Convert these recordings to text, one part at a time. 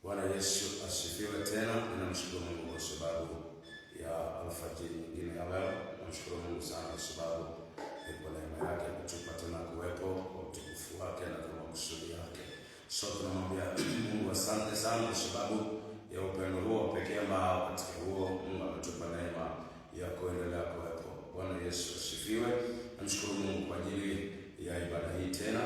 Bwana Yesu asifiwe tena. Ninamshukuru Mungu kwa sababu ya alfajiri nyingine ya leo. Namshukuru Mungu sana kwa sababu kwa neema yake kutupa tena kuwepo kwa utukufu wake na kwa makusudi yake. So tunamwambia Mungu asante sana kwa sababu ya upendo huo pekee ambao katika huo Mungu ametupa neema ya kuendelea kuwepo. Bwana Yesu asifiwe. Namshukuru Mungu kwa ajili ya ibada hii tena.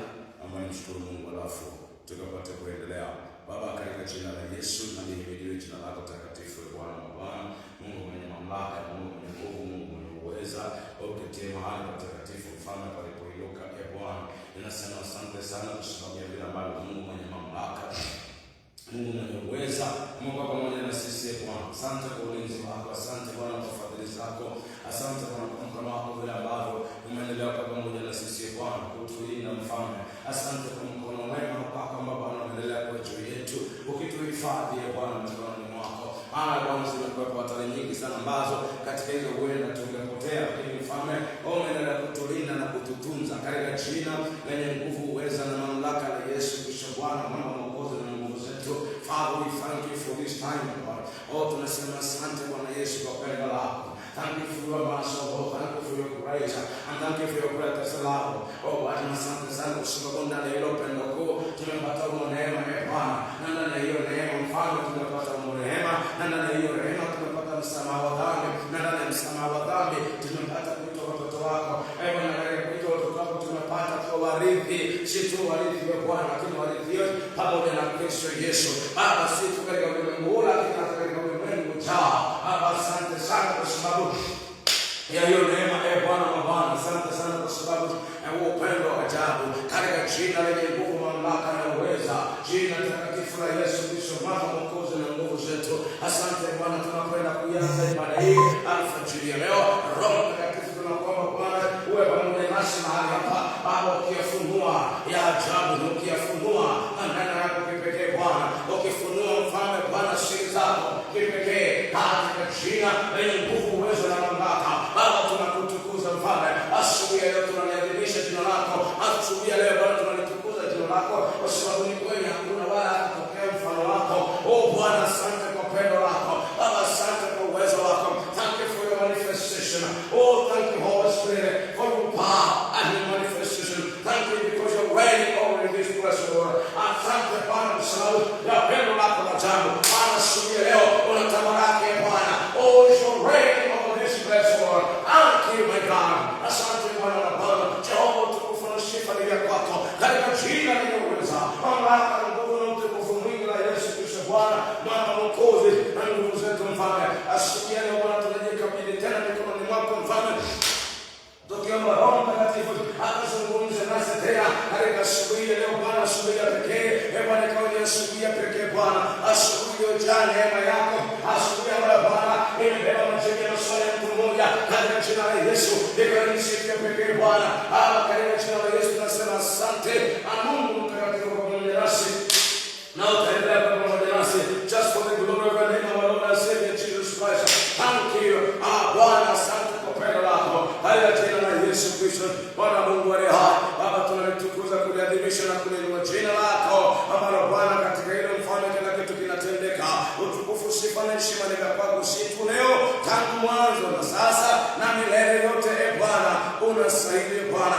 Namshukuru Mungu alafu tukapate kuendelea. Baba, katika jina la Yesu na nihimidiwe jina lako takatifu, Bwana wa Bwana, Mungu mwenye mamlaka, Mungu mwenye nguvu, Mungu mwenye uweza, uketie mahali patakatifu, mfalme palipoinuka. Bwana, ninasema asante sana kwa sababu ya vile ambavyo Mungu mwenye mamlaka, Mungu mwenye uweza, Mungu pamoja na sisi. Bwana, asante kwa ulinzi wako, asante Bwana kwa fadhili zako, asante Bwana kwa mkono wako vile ambavyo umeendelea kwa pamoja na sisi. Bwana, kutulinda mfalme, asante kwa mkono wema wako ambao Bwana umeendelea kwa juu yetu, ukituhifadhi Bwana mikononi mwako. Bwana, zimekuwepo hatari nyingi sana ambazo katika hizo huenda tungepotea, lakini mfalme umeendelea kutulinda na kututunza katika jina lenye nguvu, uweza na mamlaka la Yesu Kristo. Bwana, Mungu mwokozi na Mungu zetu, Father, we thank you for this time, Lord. Tunasema asante Bwana Yesu kwa pendo lako. Thank you for your mercy, Lord. Thank you for your grace, and thank you for your greatest love. Bwana, asante sana kwa sababu ndani ya hilo pendo kuu tumepata neema ya Bwana, na ndani ya hiyo neema mfalme tumepata neema, na ndani ya hiyo neema tumepata msamaha wa dhambi, na ndani ya msamaha wa dhambi tumepata kuitwa watoto wako. Bwana, katika kuitwa watoto wako tumepata kuwa warithi, si tu warithi wa Bwana, lakini warithi pamoja na Kristo Yesu. Baba, si tu katika ulimwengu huu, lakini katika ulimwengu ujao. Baba, asante sana kwa sababu ya hiyo neema, Bwana wa Bwana. Asante sana kwa sababu ya upendo wa ajabu katika jina lenye nguvu, mamlaka na uweza, jina takatifu la Yesu Kristo, Bwana mwokozi na nguvu zetu. Asante Bwana, tunakwenda kuanza ibada hii alfajiri ya leo. Roho Mtakatifu, tunakuomba Bwana uwe pamoja nasi mahali hapa. Baba, ukiyafunua ya ajabu, ukiyafunua ndani yako kipekee Bwana, ukifunua mfalme Bwana siri zako kipekee katika jina lenye nguvu, uwezo na mamlaka. Baba, tunakutukuza mfalme. Asubuhi leo tunaliadhimisha jina lako. Asubuhi leo Bwana tunalitukuza jina lako kwa sababu ni kweli hakuna wala kutokea mfano wako. Bwana, asante kwa pendo lako. Baba, asante kwa uwezo wako. Thank you for your manifestation. Thank you Holy Spirit for your power and your manifestation. Thank you because you're reigning over in this place, Lord. Asante Bwana kwa sababu ya pendo lako la ajabu. Bwana, asubuhi leo unatamalaki Bwana. You're reigning over this place, Lord. Thank you, my God. Asante Bwana na Bwana. Jehova, utukufu na sifa ni vya kwako katika jina lenye uweza, mamlaka na nguvu na utukufu mwingi la Yesu Kristo. Bwana, Bwana mwokozi na nguvu zetu mfalme. Asubuhi leo Bwana tunajikabidhi tena mikononi mwako mfalme, tukiomba Roho Mtakatifu akazungumze nasi tena katika asubuhi leo Bwana, asubuhi ya pekee. Bwana, ikawa ni asubuhi ya pekee Bwana, asubuhi iliyojaa neema yako, asubuhi ambayo Bwana imebeba majibu ya maswali ya mtu mmoja katika jina la Yesu. Ikawa ni siku ya pekee Bwana, katika jina la Yesu tunasema asante. Mungu mtakatifu pamoja nasi na utaendelea pamoja nasi, just for the glory of the name of our Lord and Savior Jesus Christ. Thank you Bwana, asante kwa pendo lako katika jina la Yesu Kristo. Bwana Mungu aliye hai, Baba, tunalitukuza kuliadhimisha na kuliinua jina lako ambalo Bwana katika hilo mfalme kila kitu kinatendeka. Utukufu, sifa na heshima ni kwako siku leo, tangu mwanzo na sasa na milele yote. Bwana, unastahili Bwana.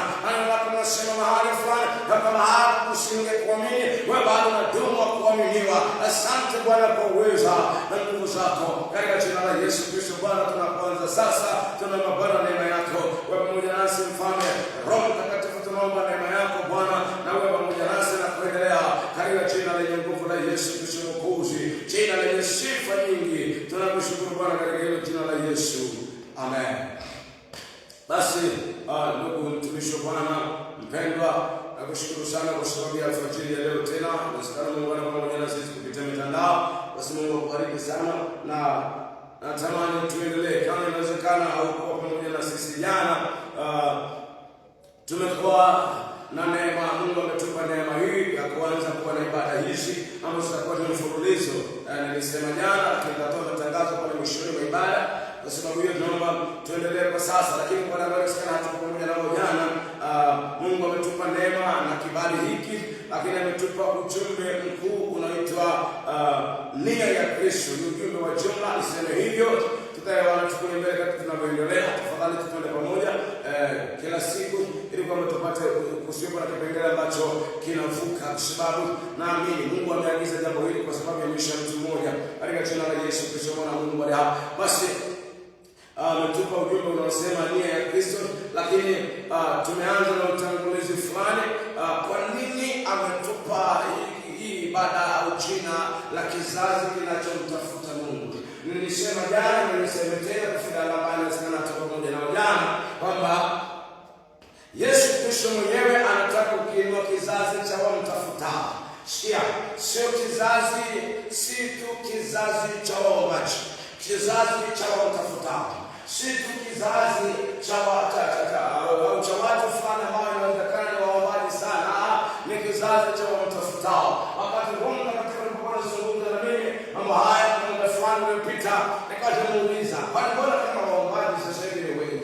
Tunasema mahali fulani kama mahali usingekuamini, wewe bado unadumu kuaminiwa. Asante Bwana kwa uweza na nguvu zako katika jina la Yesu Kristo. Bwana, tunapoanza sasa tunaomba Bwana neema yako wewe pamoja nasi mfalme. Roho Mtakatifu, tunaomba neema yako Bwana na wewe pamoja nasi na kuendelea katika jina lenye nguvu la Yesu Kristo mwokozi, jina lenye sifa nyingi. Tunakushukuru Bwana katika hilo jina la Yesu. Amen. Basi ndugu mtumishi wa Bwana mpendwa, nakushukuru sana kwa sababu ya alfajiri ya leo tena. Nashukuru Mungu ana pamoja na sisi kupitia mitandao. Basi Mungu akubariki sana, na natamani tuendelee kama inawezekana au kwa pamoja na sisi. Jana tumekuwa na neema, Mungu ametupa neema hii ya kuanza kuwa na ibada hizi ambazo zitakuwa ni mfululizo. Nilisema jana tutatoa matangazo pale mwishoni mwa ibada. Kwa sababu hiyo tunaomba tuendelee kwa sasa, lakini kwa nafasi kana hata pamoja na jana Mungu ametupa neema na kibali hiki lakini ametupa ujumbe mkuu unaoitwa nia ya Kristo. Ni ujumbe wa jumla, niseme hivyo. Tutaelewana tukule mbele katika tunavyoendelea. Tafadhali tutende pamoja kila siku ili kwamba tupate kusiwepo na kipengele ambacho kinavuka, kwa sababu naamini Mungu ameagiza jambo hili kwa sababu ya maisha ya mtu mmoja. Katika jina la Yesu Kristo mwana wa Mungu bali hapa. Basi ametupa ujumbe unaosema nia ya Kristo, lakini tumeanza na utangulizi fulani. Kwa nini ametupa hii ibada au jina la kizazi kinachomtafuta Mungu? Nilisema jana, nilisema tena kufika alama sana pamoja na jana kwamba Yesu Kristo mwenyewe anataka kuinua kizazi cha wamtafutao. Sikia, sio kizazi, si tu kizazi cha waombaji, kizazi cha wamtafutao. Si tu kizazi cha watu fulani ambao wanaonekana ni waombaji sana, ni kizazi cha wamtafutao. Wakati Roho Mtakatifu alipokuwa anazungumza na mimi mambo haya muda fulani uliopita, nikajiuliza, kwani mbona kama waombaji sasa hivi ni wengi?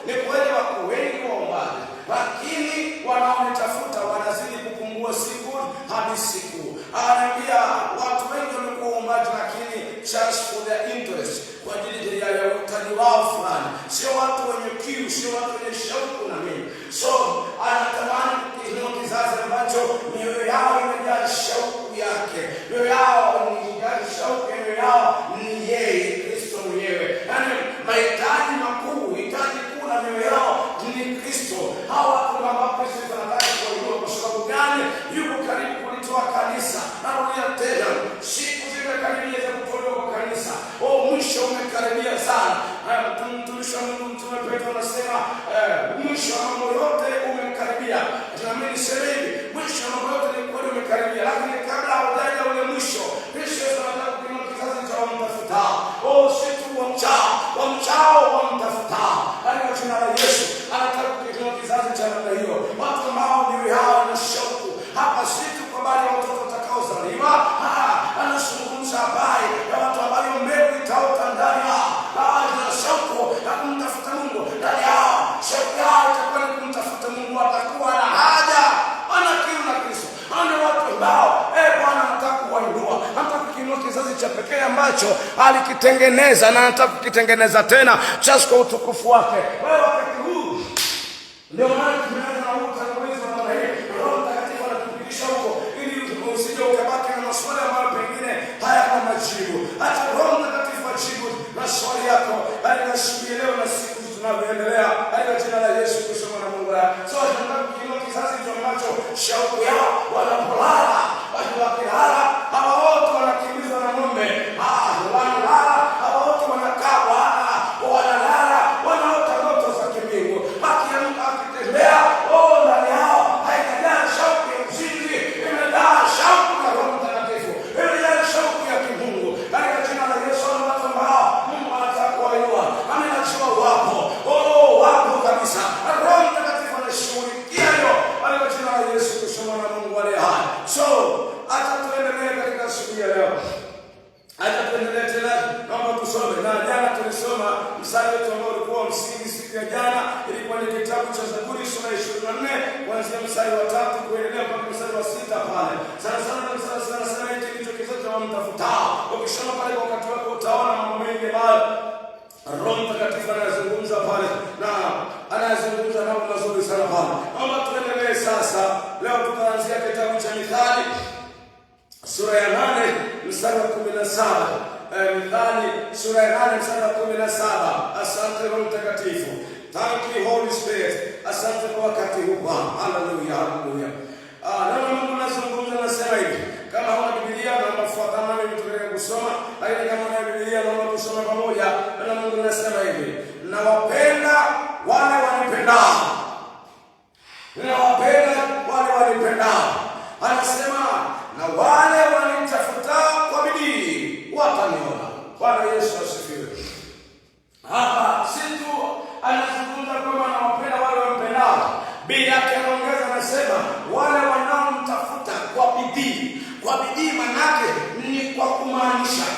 Ni kweli wako wengi waombaji, lakini wanaonitafuta wanazidi kupungua siku hadi siku. Ananiambia watu wengi wamekuwa waombaji, lakini just for their interest, kwa ajili ya utaji wao fulani. Sio watu wenye kiu, sio watu wenye shauku na mimi. So anatamani kuinua kizazi ambacho mioyo yao imejaa shauku yake, mioyo yao imejaa shauku, mioyo yao ni yeye Kristo mwenyewe. Yaani mahitaji makuu, hitaji kuu la mioyo yao ni Kristo. Hawa watu ambao Kristo anataka kuinua, kwa sababu gani? Yuko karibu kulitoa kanisa. Narudia tena, siku zimekaribia za kutolewa kwa kanisa. Mwisho umekaribia sana. Mtumishi wa Mungu Mtume Petro anasema mwisho wa mambo yote umekaribia. Tunaamini sasa hivi mwisho wa mambo yote ni kweli umekaribia, lakini kabla haujaja ule mwisho, Kristo anataka kuinua kizazi cha wamtafutao. Si tu wamchao wamtafutao. Katika jina la Yesu anataka kuinua kizazi cha namna hiyo, watu ambao mioyo yao ina shauku. Hapa si tu kwa bali ya watoto watakaozaliwa, anazungumza habari ya watu ambao mbegu itaota ndani yao, na shauku ya kumtafuta Mungu ndani yao. Shauku yao itakuwa ni kumtafuta Mungu, atakuwa na haja, ana kiu na Kristo. Ana watu ambao Bwana anataka kuwainua, anataka kuinua kizazi cha pekee ambacho alikitengeneza na anataka kukitengeneza tena just kwa utukufu wake. Wewe wakati huu ndio maana tumeanza na utangulizi wa namna hii. Roho Mtakatifu anatupitisha huko ili usije ukabaki na maswali ambayo pengine hayana majibu. Hata Roho Mtakatifu ajibu maswali yako katika siku ya leo na siku tunavyoendelea, katika jina la Yesu Kristo mwana wa Mungu. So tunataka kuinua kizazi ambacho shauku yao wanapolala, watu wakilala hawa wote wanakimbizwa na ng'ombe. Wanalala hawa wote wanakaa wanalala, wanaota ndoto za kimbingu. Akiamka akitembea, ndani yao haijajaa shauku ya uzinzi, imejaa shauku ya Roho Mtakatifu, imejaa shauku ya kimungu. Katika jina la Yesu watu ambao Mungu anataka kuwainua, amenajua wapo kabisa. Roho Mtakatifu anashughulikia hiyo katika jina la Yesu Kristo mwana wa Mungu aliye hai. So hata tuendelee katika siku ya leo, hata tuendelee tena, naomba tusome. Na jana tulisoma mstari wetu ambao ulikuwa msingi siku ya jana, ilikuwa ni kitabu cha Zaburi sura ya 24 kuanzia mstari wa 3 kuendelea mpaka mstari wa 6 pale. Sana sana hiki ndicho kizazi cha wamtafutao. Ukisoma pale kwa wakati wako utaona mambo mengi ambayo Roho Mtakatifu anazungumza pale, na anazungumza mambo mazuri sana pale. Naomba tuendelee sasa. Leo tutaanzia kitabu cha Mithali sura ya 8 mstari wa 17. Mithali sura ya 8 mstari wa 17. Asante Roho Mtakatifu. Thank you Holy Spirit. Asante kwa wakati huu Bwana. Haleluya, haleluya. Neno la Mungu linazungumza, nasema hivi. Kama huna Biblia naomba fuatana nami tuendelee kusoma, lakini kama una Biblia naomba tusome pamoja. Neno la Mungu linasema hivi: nawapenda wale wanipendao. Nawapenda wale wanipendao. Anasema na wale wanitafutao kwa bidii wataniona. Bwana Yesu asifiwe. Hapa si tu anazungumza kwamba anawapenda wale wampendao, bila kuongeza anasema wale wanaomtafuta kwa bidii. Kwa bidii manake ni kwa kumaanisha.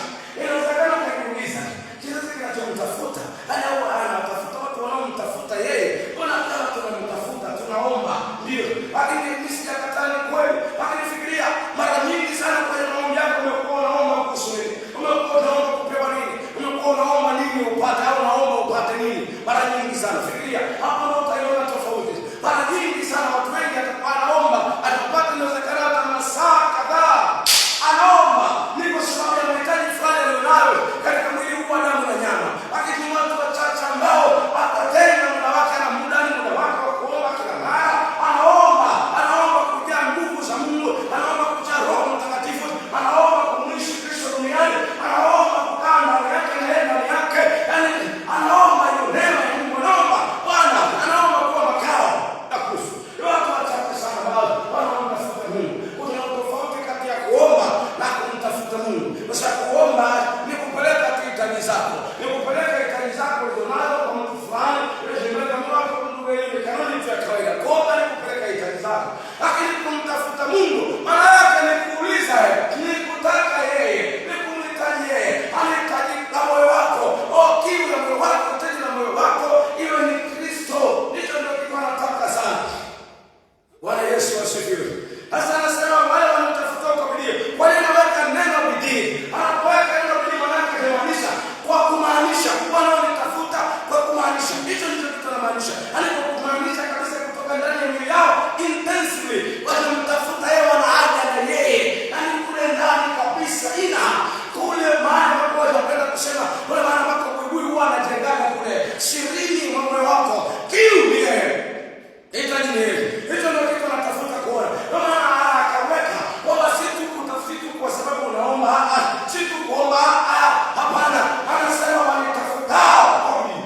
Inawezekana kujiuliza, kizazi kinachomtafuta anatafuta watu wanaomtafuta yeye. Kuna kama tunamtafuta, tunaomba, ndio. Lakini sisi katani sana. Watu wengi anaomba, atapata inawezekana hata masaa kadhaa anaomba, ni kwa sababu ya mahitaji fulani aliyonayo katika mwili huu wa damu na nyama. Lakini watu wachache ambao atatenga muda wake na muda wake wa kuomba kila mara, anaomba kujaa nguvu za Mungu, anaomba kujaa Roho Mtakatifu, anaomba kumwishi Kristo duniani, anaomba kukaa ndani yake na yeye ndani yake, yaani anaomba hiyo neema ya Mungu, anaomba Bwana, anaomba kuwa makao na kufu. Watu wachache sana ambao wanamtafuta Mungu. Kuna tofauti kati ya kuomba na kumtafuta Mungu. Sasa kuomba ni kupeleka hitaji zako, ni kupeleka hitaji zako ulizonazo kwa mtu fulani, unazimweka mwako ndugu yeye, kanuni ya kawaida. Kuomba ni kupeleka hitaji zako, lakini kumtafuta Mungu maana yake ni kuuliza yeye, ni kutaka yeye, ni kumhitaji yeye, anahitaji na moyo wako, kiu ya moyo wako, hitaji la moyo wako iwe ni Kristo. Hicho ndio kitu anataka sana. Bwana Yesu asifiwe. Sasa anasema wale wanatafuta kwa bidii. Kwa nini anaweka neno bidii? Anapoweka neno bidii maana yake inamaanisha kwa kumaanisha, Bwana wanatafuta kwa kumaanisha. Hicho ndicho kitu anamaanisha. Alipo kumaanisha kabisa kutoka ndani ya mioyo yao intensely. Wanamtafuta yeye, wanaaga na yeye. Yaani kule ndani kabisa ina kule maana ambapo wanapenda kusema kule maana ambapo buibui huwa anajengaga kule sirini mwa moyo wako. Kiu ni yeye. Hitaji ni yeye. Hicho ndio kitu anatafuta kuona. Kama akaweka kwamba si tu kutafuta kwa sababu unaomba, si tu kuomba, hapana. Anasema wanitafutao kwa bidii.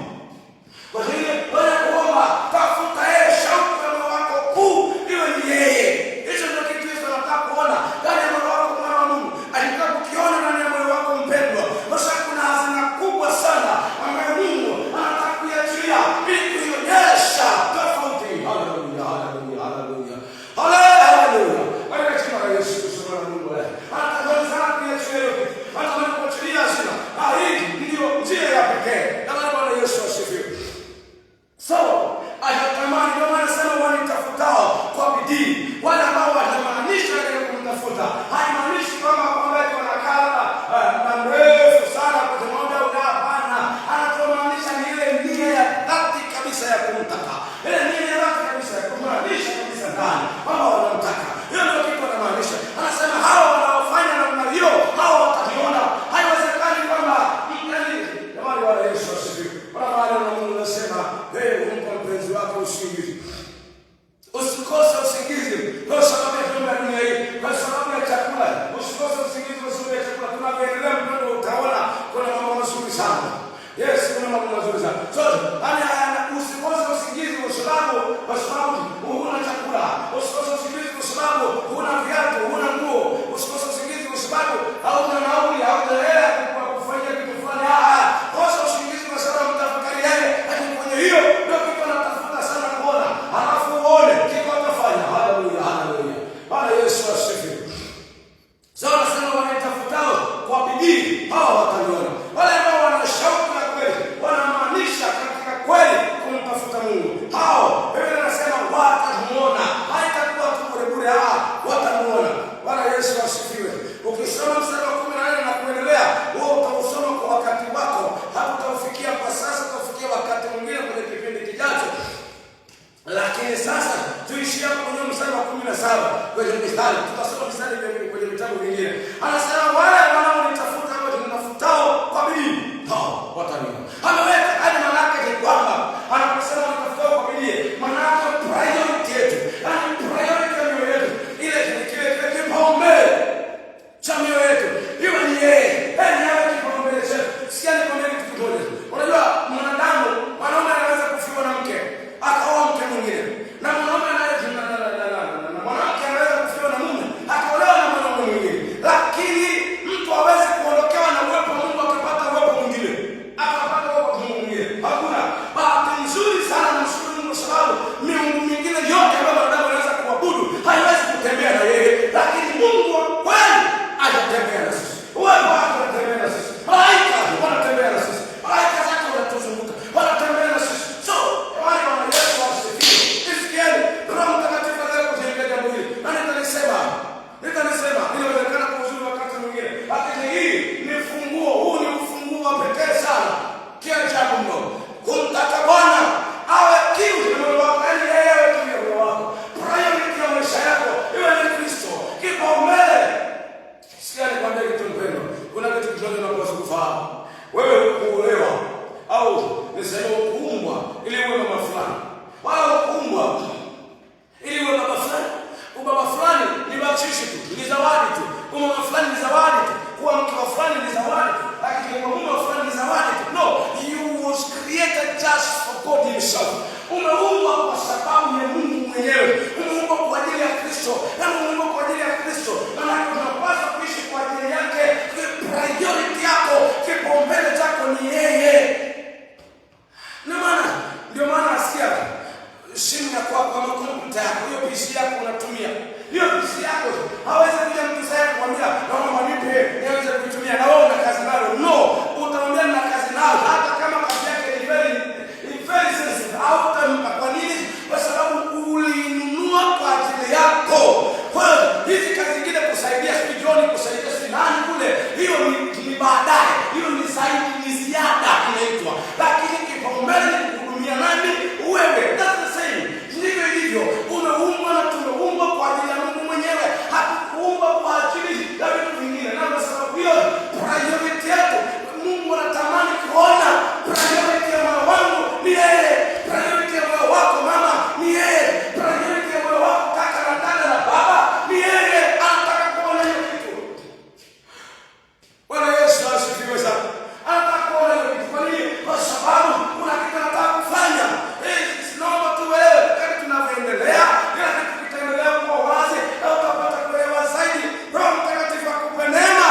Kwa hiyo wewe kuomba, tafuta yeye, shauku ya moyo wako kuu iwe ni yeye. Hicho ndio kitu Yesu anataka kuona ndani ya moyo wako, mwana wa Mungu. Anataka kukiona ndani ya moyo wako mpendwa. Sasa kuna hazina kubwa sana ambayo Mungu anataka kuiachilia ili kuionyesha tofauti. Haleluya, haleluya, haleluya. Haleluya. Wewe jina la Yesu Kristo na Mungu wewe. Anataka sana kuiachilia yote. Anataka kuachilia hazina. Hii ndio njia ya pekee. Na Bwana Yesu asifiwe. So, anatamani ndio maana sema wanitafutao kwa bidii. Wale ambao wanamaanisha ile kumtafuta. Haimaanishi kwamba iko na kala na mrefu sana kwa sababu hapana. Anatomaanisha ni ile nia ya dhati kabisa ya kumtaka. Ile nia ya dhati kabisa ya kumaanisha kabisa ndani. Wao wanamtaka. Hiyo ndio kitu anamaanisha. Anasema hao wanaofanya namna hiyo, hao wataniona. Haiwezekani kwamba jamani, Bwana Yesu asifiwe. Bwana Mungu anasema, umpa mpenzi wako usingizi. Usikose usingizi kwa sababu ya mambo ya dunia hii, kwa sababu ya chakula. Usikose usingizi kwa sababu ya chakula. Tunavyoendelea mbele utaona kuna mambo mazuri sana. Yes, kuna mambo mazuri sana. So, usikose usingizi kwa sababu huna chakula. Usikose usingizi kwa sababu huna viatu, huna nguo. Usikose usingizi kwa sababu hauna nauli, hauna hela kwa kufanya kitu fulani. Kosa usingizi kwa sababu mtafakari yeye. Lakini kwenye hiyo ndio kitu anatafuta sana kuona. Alafu uone kitu atafanya. Haleluya, haleluya. Bwana Yesu asifiwe. Sasa nasema wanitafutao kwa bidii, hao wataniona. Wale ambao wana shauku ya kweli, wanamaanisha katika kweli kumtafuta Mungu, hao Biblia inasema watamuona. Haitakuwa tu bure, watamuona. Bwana Yesu asifiwe. Ukisoma mstari wa 18 na kuendelea, wewe utausoma kwa wakati wako. Hatutaufikia kwa sasa, tutafikia wakati mwingine kwenye kipindi kijacho. Lakini sasa tuishie hapo kwenye mstari wa 17 kwenye Mithali. Tutasoma mstari kwenye vitabu vingine. Anasema wale wanaonitafuta ambao tunatafutao kwa bidii, hao wataniona. Ameweka hadi maana yake ni kwamba anaposema tunatafutao kwa bidii, maana yake priority yetu. Yaani priority ya mioyo yetu. Ile kile kipaumbele cha mioyo yetu. Iwe ni yeye. Yaani yeye kipaumbele chetu. Sikia nikwambie kitu kimoja. Unajua mwanaume anaweza kufiwa na mke, akaoa mke mwingine. Na mwanaume mwanamke anaweza kufiwa na mume, akaolewa na mwanaume mwingine. Lakini yako unatumia. Hiyo PC yako hawezi kuja mtu sasa kukwambia naomba nipe nianze kuitumia na wewe una kazi nayo. No, utamwambia na kazi nayo hata kama kazi yake ni very sensitive. Hautampa. Kwa nini? Kwa sababu ulinunua kwa ajili yako. Kwa hizi kazi zingine kusaidia John, kusaidia nani kule, hiyo ni baadaye. Hiyo ni zaidi, ni ziada inaitwa. Lakini kipaumbele ni kuhudumia nani? Wewe. That's the same. Ndivyo ilivyo. Umeumbwa na tumeumbwa kwa ajili ya Mungu mwenyewe. Hatukuumbwa kwa ajili ya vitu vingine. Na kwa sababu hiyo priority yako Mungu anatamani kuona priority ya moyo wangu ni yeye. Priority ya moyo wako mama ni yeye. Priority ya moyo wako kaka na dada na baba ni yeye. Anataka kuona hiyo kitu. Bwana Yesu asifiwe sana. Anataka kuona hiyo kitu. Kwa nini? Kwa sababu kuna kitu anataka kufanya. Naomba tuelewe kama tunavyoendelea, kila kitu kitaendelea kwa wazi na utapata kuelewa zaidi. Roho Mtakatifu akupe neema.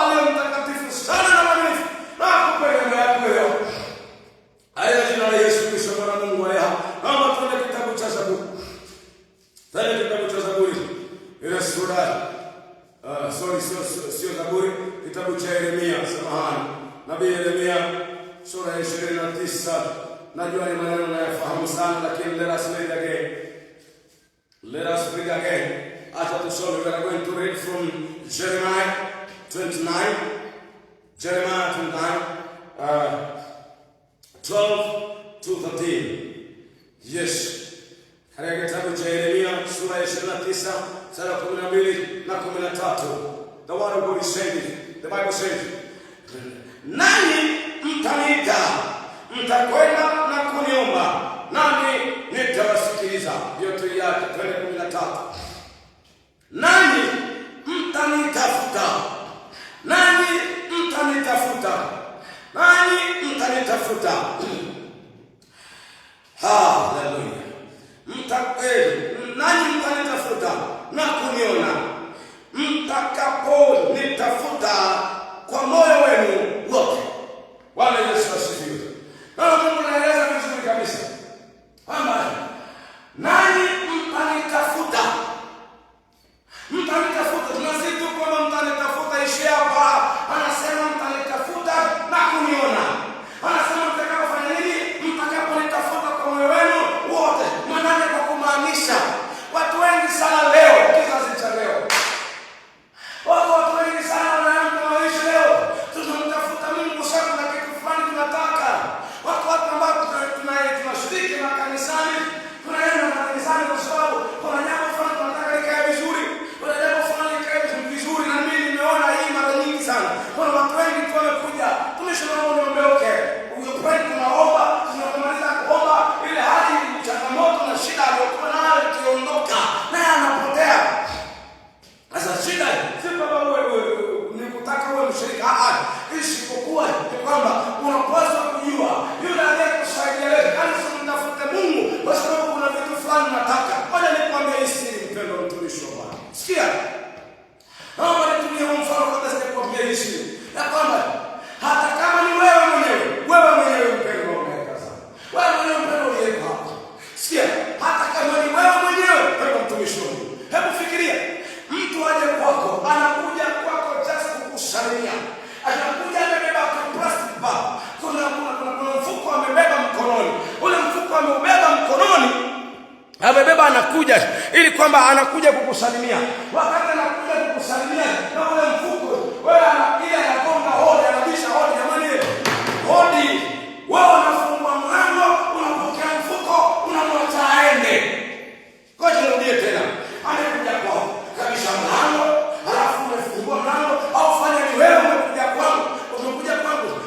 Ale mtakatifu sana na mwaminifu. Na akupe neema ya kuelewa. Haya jina la Yesu Kristo Bwana Mungu wa Yaha. Naomba tuende kitabu cha Zaburi. Tuende kitabu cha Zaburi. Ile sura sio Zaburi, kitabu cha Yeremia, samahani. Nabii Yeremia sura ya 29. Najua ni maneno nayafahamu sana, lakini let us read again. Let us read again. Acha tusome. We are going to read from Jeremiah 29. Jeremiah 29, 12 to 13. Yes. Katika kitabu cha Yeremia sura ya 29, sura ya 12 na 13. The word of God is saying, the Bible says, nani mtaniita, mtakwenda na kuniomba, nami nitawasikiliza. Yote yake 13. Nani mtanitafuta, nani mtanitafuta, nani mtanitafuta. Hallelujah. Nani mtanitafuta na kuniona, mtakapo nitafuta kwa moyo wenu wote. Bwana Yesu asifiwe. Na Mungu anaeleza vizuri kabisa kwamba nani mtanitafuta. Mtanitafuta, tunasikia kwamba mtanitafuta ishia hapa. Anasema mtanitafuta na kuniona. Anasema mtakapofanya nini? Mtakaponitafuta kwa moyo wenu wote. Maana kwa kumaanisha watu wengi sana leo, kizazi cha leo, watu wengi sana wanaishi leo tunamtafuta Mungu sana na kitu fulani tunataka. Watu ambao tunashiriki na kanisani, tunaenda kanisani kwa sababu kuna jambo fulani tunataka likae vizuri, kuna jambo fulani likae vizuri. Na mimi nimeona hii mara nyingi sana. Kuna watu wengi tu wamekuja, tumeshaomba niombeoke, ukiopenda tunaomba, tunamaliza kuomba, ile hali changamoto na shida aliyokuwa nayo ikiondoka, naye anapotea. Sasa shida si baba wewe ni kutaka wewe mshirika. Isipokuwa ni kwamba unapaswa kujua yule anayekusaidia wewe. Kanisa mtafute Mungu kwa sababu kuna vitu fulani nataka. Ngoja nikwambie hii siri, mpendwa mtumishi wa Bwana. Sikia. Naomba nitumie mfano kabla sijakwambia hii siri. Ya kwamba hata kama ni wewe mwenyewe mpendwa unayekaza. Wewe mwenyewe mpendwa uliyeko hapa. Sikia. Hata kama ni wewe mwenyewe mpendwa mtumishi wa Mungu. Hebu fikiria. Mtu aje kwako, anakuja kwako just kukusalimia. Anakuja amebeba plastic bag. Kuna mfuko amebeba mkononi. Ule mfuko ameubeba mkononi. Amebeba anakuja ili kwamba anakuja kukusalimia. Wakati anakuja kukusalimia na ule mfuko, wewe anapiga anagonga hodi, anabisha hodi, jamani hodi. Wewe unafungua mlango, unapokea mfuko, unamwacha aende. Ngoja nirudie tena. Anakuja kwako, kabisa mlango, halafu umefungua mlango, au fanya ni wewe umekuja kwangu,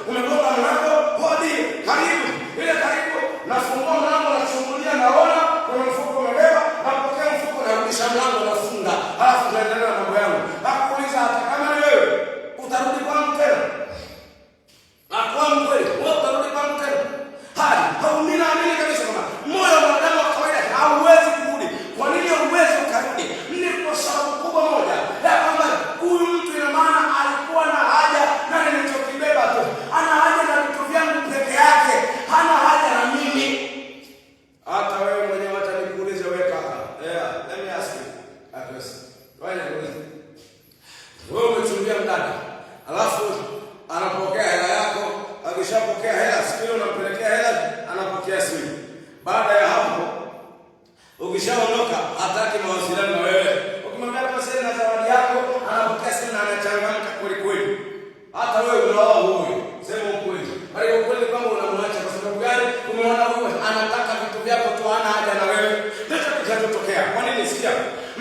umegonga mlango, hodi, karibu. Ile karibu, nafungua mlango, nachungulia, naona kuna mfuko umebeba, napokea mfuko, narudisha mlango, nafunga, halafu tunaendelea na mambo yangu. Nakuuliza hata kama ni wewe, utarudi kwangu tena? Na kwangu kweli, wewe utarudi kwangu tena? Haumini kabisa kama moyo wa mwanadamu wa kawaida hauwezi kurudi. Kwa nini hauwezi ukarudi? Ni kwa sababu kubwa moja, ya kwamba huyu mtu ina maana alikuwa na haja na nilichokibeba tu. Ana haja na vitu vyangu peke yake, hana haja na mimi. Hata wewe mwenyewe hata nikuulize wewe kaka. Let me kiasi. Akasi. Wewe umechumbia mdada. Alafu anapokea hela yako, akishapokea hela siku unampelekea hela, anapokea simu. Baada ya hapo ukishaondoka hataki mawasiliano na wewe. Ukimwambia pesa na zawadi yako, anapokea simu na anachangamka kweli kweli. Hata wewe unaoa huyo, sema ukweli. Bali ukweli kwamba unamwacha kwa sababu gani? Umeona huyo anataka vitu vyako tu, hana haja na wewe. Ndicho kinachotokea. Kwa nini? Sikia.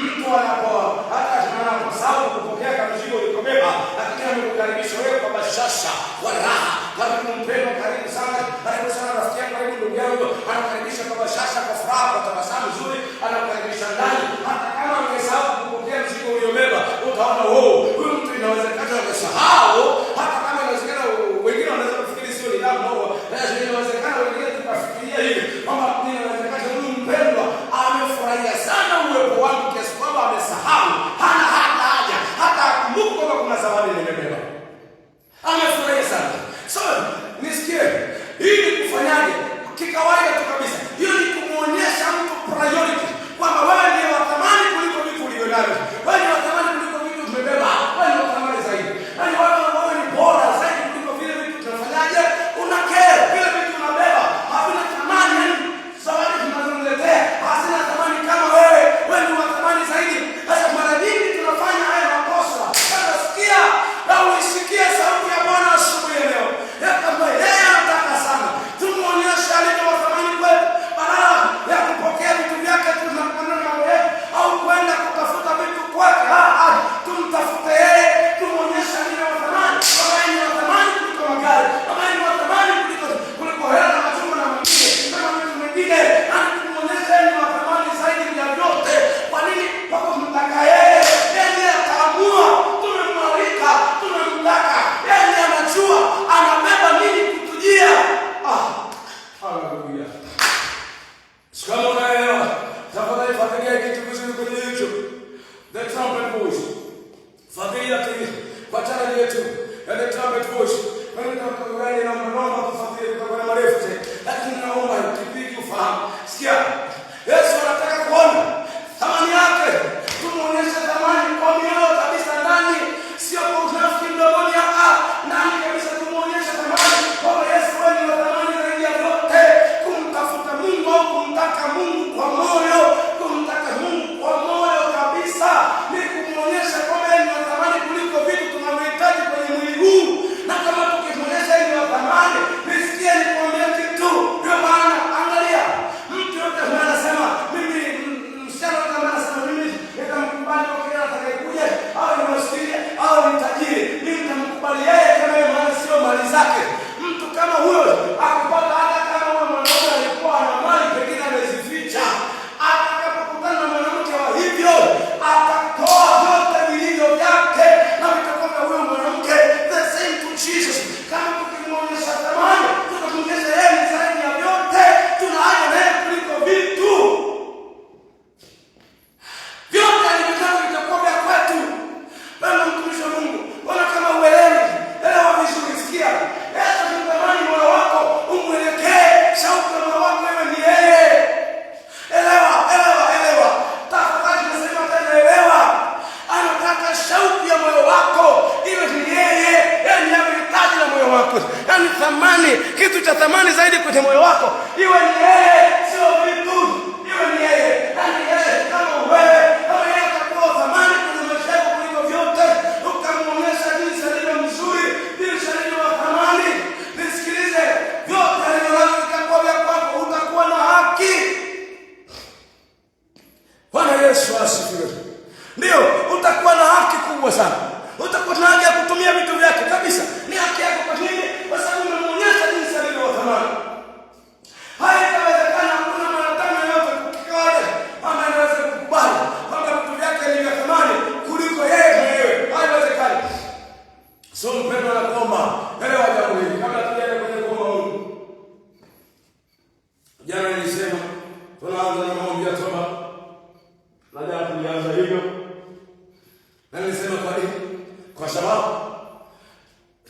Mtu anapoa hata tunaona sababu kupokea kama mzigo ulikobeba, lakini amekukaribisha wewe kwa bashasha, kwa raha, kama kumpenda karibu sana, karibu sana rafiki yangu, karibu ndugu yangu, anakaribisha kwa bashasha, kwa furaha, kwa tabasamu nzuri, anakaribisha ndani. Hata kama ungesahau kupokea mzigo uliobeba, utaona huyu mtu inawezekana amesahau, hata kama inawezekana wengine wanaweza kufikiri sio nidhamu ndogo, lakini inawezekana wengine tukafikiria hivi kwamba inawezekana huyu mpendwa amefurahia sana uwepo wangu kiasi kwamba amesahau, hana haja hata akumbuke kwamba kuna zawadi nimebeba. Amefurahia sana. So nisikie, hii ni kufanyaje? Kikawaida tu kabisa. Hiyo ni kumuonyesha mtu priority kwamba wewe ni wa thamani kuliko vitu ulivyonavyo. Wewe ni wa thamani kuliko vitu umebeba. Wewe ni wa thamani zaidi. Yaani wewe ni bora zaidi kuliko vile vitu tunafanyaje? Una care. Vile vitu unabeba havina thamani. Zawadi tunazomletea hazina thamani kama wewe. Wewe ni wa thamani zaidi. Sasa mara nyingi tunafanya haya makosa. Sasa sikia na uisikie sauti ya Bwana asubuhi ya leo. Kama yeye anataka sana tumuonyeshe alivyo wa thamani kwetu, badala ya kupokea vitu vyake tunakwenda na wewe au kwenda kutafuta vitu kwake. Tumtafute yeye, tumuonyeshe alivyo wa thamani. Kama yeye ni wa thamani kuliko magari, kama yeye ni wa thamani kuliko hela na machumba na mengine, kama vitu vingine, tumuonyeshe yeye ni wa thamani zaidi ya vyote. Kwa nini? Kwa kumtaka yeye. Yeye ataamua. Tumemwalika, tumemtaka. Yeye anajua anabeba nini kutujia. Haleluya. Sikama unaelewa, tafadhali fuatilia kitu kizuri kwenye YouTube. The Trumpet Voice. Fuatilia kwa channel yetu ya The Trumpet Voice. Wewe tunakugani na mnaomba kufuatilia kwa marefu, lakini naomba kipiki ufahamu. Sikia. Yesu anataka kuona thamani yake. Tumuonyeshe thamani kwa mioyo kabisa ndani, sio kwa unafiki mdomoni. Ndani kabisa tumuonyeshe thamani kwa Yesu. Wewe ni wa thamani zaidi ya vyote. Kumtafuta Mungu au kumtaka Mungu kwa moyo, kumtaka Mungu kwa moyo kabisa ni kumuonyesha kwamba yeye ni wa thamani kuliko vitu tunavyohitaji kwenye mwili huu. Na kama tukimuonyesha yeye ni wa thamani, nisikie nikwambie kitu. Ndio maana angalia, mtu yote anasema mimi, msichana yote anasema mimi nitamkubali kwa kile atakayekuja, au ni maskini au ni tajiri, mimi nitamkubali yeye kama yeye, maana sio mali zake. Mtu kama huyo akipata, hata kama huyo mwanaume alikuwa ana mali pengine amezificha, atakapokutana na mwanamke wa hivyo atatoa vyote vilivyo vyake na vitakuwa vya huyo mwanamke. The same to Jesus. Kama tukimuonyesha thamani, tutamuonyesha yeye ni zaidi ya vyote, tunahaja naye kuliko vitu vyote alivyotaka vitakuwa vya kwetu. Bwana mtumishi wa Mungu, Bwana kama uelewi, elewa vizuri. Sikia, Yesu anatamani moyo wako umwelekee, shauku ya moyo wako iwe ni yeye. Elewa. Tafadhali nasema tena elewa. Anataka shauku ya moyo wako iwe ni yeye. Yaani hitaji la moyo wako, yaani thamani, kitu cha thamani zaidi kwenye moyo wako iwe ni yeye, sio vitu. Iwe ni yeye. Yaani yeye kama wewe, kama yeye atakuwa thamani kwenye maisha yako kuliko vyote, ukamuonyesha jinsi alivyo mzuri, jinsi alivyo wa thamani. Nisikilize, vyote alivyonavyo vitakuwa vya kwako, utakuwa na haki. Bwana Yesu asifiwe. Ndio, utakuwa na haki kubwa sana. Utakuwa na haki ya kutumia vitu vyake kabisa. Ni haki yako. Kwa nini? Kwa sababu umemuonyesha jinsi alivyo wa thamani. Haitawezekana, hakuna mwanadamu yote kukikawaje kwamba anaweza kukubali kwamba vitu vyake ni vya thamani kuliko yeye mwenyewe. Haiwezekani. So mpendwa, nakuomba elewa jambo hili kabla tujaenda kwenye kuomba Mungu. Jana nilisema tunaanza na maombi ya toba. Na jana tulianza hivyo. Na nilisema kwa nini? Kwa sababu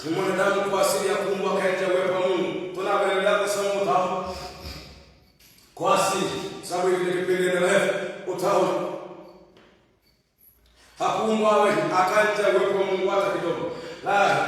ni mwanadamu kwa asili ya kuumbwa katika uwepo wa Mungu. Tunaendelea kusoma utaona kwa asili, sababu ile kipindi endelevu utaona makungu awe akanja uwepo wa Mungu hata kidogo.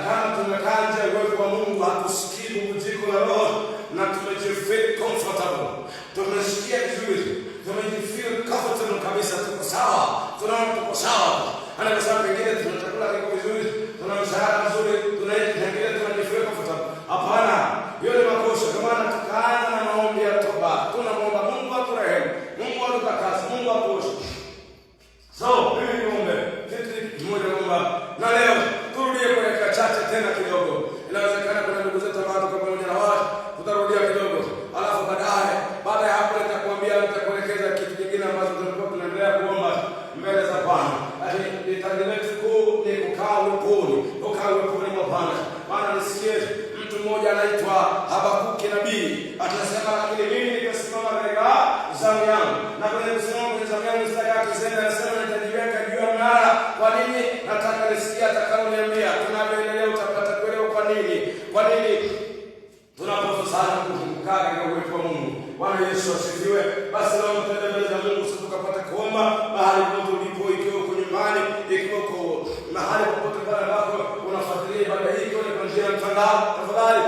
Kama tumekanja uwepo wa Mungu, hatusikii bubujiko la Roho na tumejifeel comfortable, tumesikia vizuri, tumejifeel comfortable kabisa, tuko sawa, tunaona tuko sawa. Anasema pengine tuna chakula kiko vizuri, tuna mshahara mzuri, tunaendelea tunajifeel comfortable. Hapana, hiyo ni makosa. Kwa maana tukaanza na maombi ya toba, tunamwomba Mungu aturehemu, Mungu atutakase, Mungu atuoshe. So mimi niombe kitu kimoja kwamba na leo turudie kwa dakika chache tena kidogo. Inawezekana kuna ndugu zetu ambao tuko pamoja na wao, tutarudia kidogo. Alafu baada ya hapo nitakuelekeza kitu kingine ambacho tutakuwa tunaendelea kuomba mbele za Bwana. Lakini target kuu ni kukaa uweponi mwa Bwana. Maana nisikie mtu mmoja anaitwa Habakuki nabii atasema, lakini mimi nitasimama katika zamu yangu. Na kwenye kusimama kwenye zamu yangu sitaki akisema, anasema nitajiweka juu ya mnara. Kwa nini? Nataka nisikie atakayoniambia. Tunavyoendelea utapata kuelewa kwa nini tunapaswa sana kukaa katika uwepo wa Mungu. Bwana Yesu asifiwe. Basi leo tuende mbele za Mungu sisi tukapata kuomba mahali popote ulipo, ikiwa uko nyumbani, ikiwa uko mahali popote pale ambapo unafuatilia ibada hii kwa njia ya mtandao, tafadhali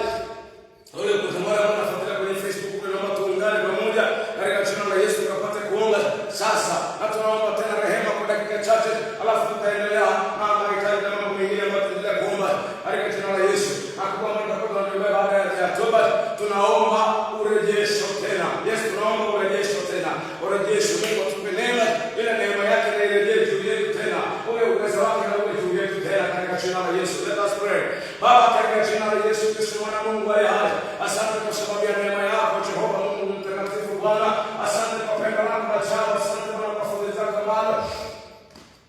wewe kutembea na kufuatilia kwenye Facebook, naomba tuungane pamoja katika jina la Yesu tukapata kuomba sasa. Na tunaomba tena rehema kwa dakika chache, alafu tutaendelea na mahitaji na mambo mengine ambayo tunaendelea kuomba katika jina la Yesu. Akikuwa tunaendelea baada ya toba, tunaomba urejesho tena. Yesu, tunaomba urejesho tena. Urejesho, Mungu atupe neema, ile neema yake na irejee juu yetu tena. Ule uwezo wake na ule juu yetu tena katika jina la Yesu. Let us pray. Baba, katika jina la Yesu Kristo mwana Mungu aliye hai, asante kwa sababu ya neema yako Jehova Mungu mtakatifu. Bwana, asante kwa pendo lako na jana, asante Bwana kwa fadhili zako Bwana.